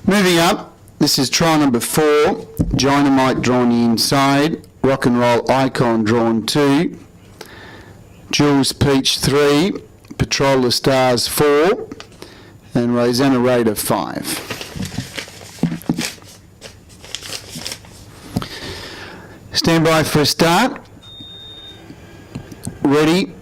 Moving up, this is trial number 4, Dynamite drawn inside, Rock and Roll Icon drawn 2, Jules Peach 3, Patrol the Stars 4, and Rosanna Raider 5. Stand by for a start. Ready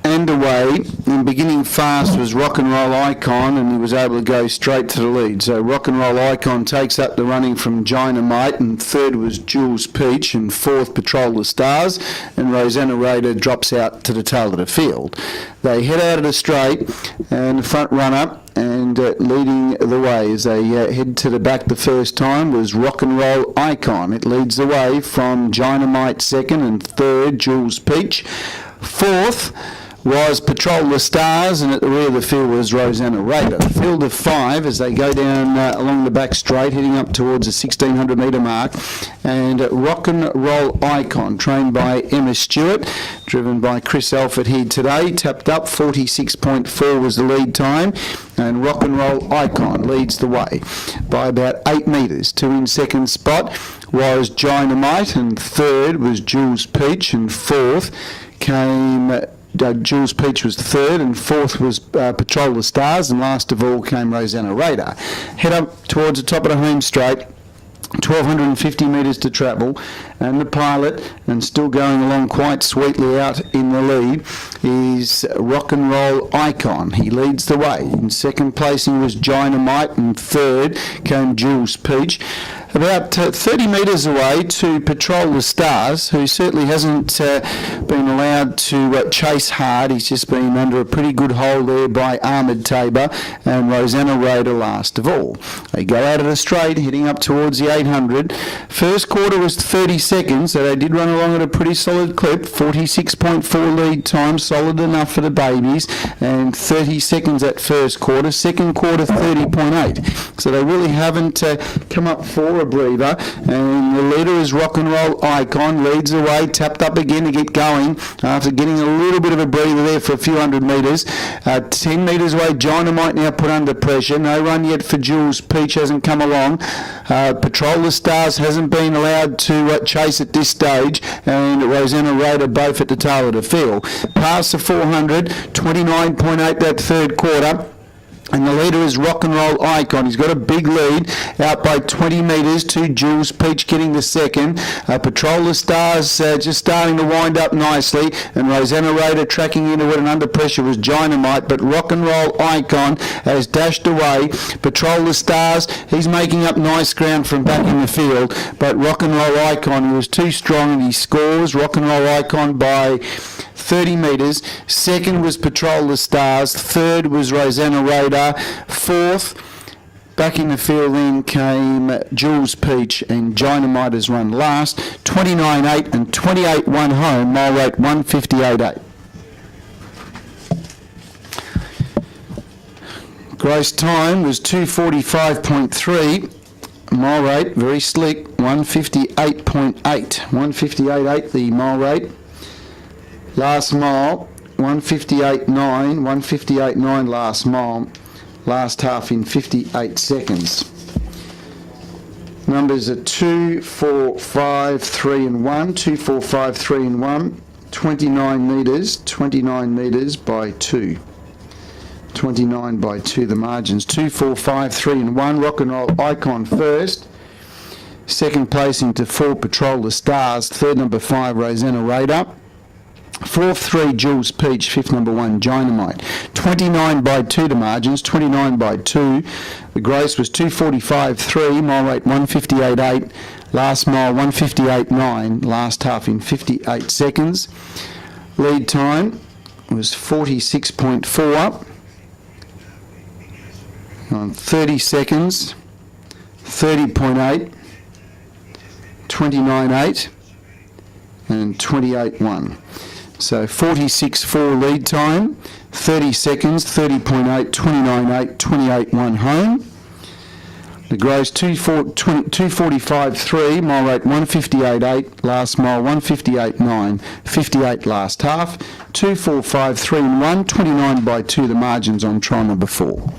and away. And beginning fast was Rock and Roll Icon, and he was able to go straight to the lead. So Rock and Roll Icon takes up the running from Dynamite, and third was Jules Peach, and fourth Patrol the Stars, and Rosanna Raider drops out to the tail of the field. They head out of the straight, and the front runner and leading the way as they head to the back the first time was Rock and Roll Icon. It leads the way from Dynamite second, and third Jules Peach. Fourth was Patrol the Stars, and at the rear of the field was Rosanna Raider. Field of 5 as they go down along the back straight, heading up towards the 1600 metre mark. And Rock and Roll Icon, trained by Emma Stewart, driven by Chris Alford here today, tapped up. 46.4 was the lead time, and Rock and Roll Icon leads the way by about 8 metres. 2 in second spot was Dynamite, and third was Jules Peach, and fourth came Jules Peach was third, and fourth was Patrol the Stars, and last of all came Rosanna Raider. Head up towards the top of the home straight, 1,250 metres to travel, and the pilot, and still going along quite sweetly out in the lead, is Rock and Roll Icon. He leads the way. In second placing was Dynamite, and third came Jules Peach. About 30 metres away to Patrol the Stars, who certainly hasn't been allowed to chase hard. He's just been under a pretty good hold there by Ahmed Tabor, and Rosanna Raider last of all. They go out of the straight, heading up towards the 800. First quarter was 30 seconds, so they did run along at a pretty solid clip. 46.4 lead time, solid enough for the babies, and 30 seconds at first quarter. Second quarter 30.8. So they really haven't come up for a breather, and the leader is Rock and Roll Icon, leads the way, tapped up again to get going after getting a little bit of a breather there for a few hundred metres. 10 metres away, Dynamite now put under pressure. No run yet for Jules Peach, hasn't come along. Patrol the Stars hasn't been allowed to chase at this stage, and Rosanna Raider both at the tail of the field. Past the 400, 29.8 that third quarter. And the leader is Rock and Roll Icon. He's got a big lead out by 20 metres to Jules Peach getting the second. Patrol the Stars just starting to wind up nicely, and Rosanna Raider tracking into it, and under pressure was Dynamite, but Rock and Roll Icon has dashed away. Patrol the Stars, he's making up nice ground from back in the field, but Rock and Roll Icon, he was too strong, and he scores. Rock and Roll Icon by 30 metres. Second was Patrol the Stars. Third was Rosanna Raider. Fourth, back in the field then came Jules Peach, and Dynamite has run last. 29.8 and 28.1 home, mile rate 158.8. Gross time was 2:45.3. Mile rate, very slick, 158.8. 158.8 the mile rate. Last mile, 158.9, 158.9 last mile, last half in 58 seconds. Numbers are 2, 4, 5, 3 and 1, 2, 4, 5, 3 and 1, 29 metres by 2. 29 by 2 the margins, 2, 4, 5, 3 and 1, Rock and Roll Icon first. Second placing to 4, Patrol the Stars. Third number 5, Rosanna Raider. Fourth 3, Jules Peach. Fifth number 1, Dynamite. 29 by 2 the margins, 29 by 2. The gross was 245.3, mile rate 158.8. Last mile 158.9, last half in 58 seconds. Lead time was 46.4 on 30 seconds, 30.8, 29.8 and 28.1. So 46.4 lead time, 30 seconds, 30.8, 29.8, 28.1 home. The gross 245.3, mile rate 158.8, last mile 158.9, 58 last half, 245.3 and 1, 29 by 2 the margins on trial number 4.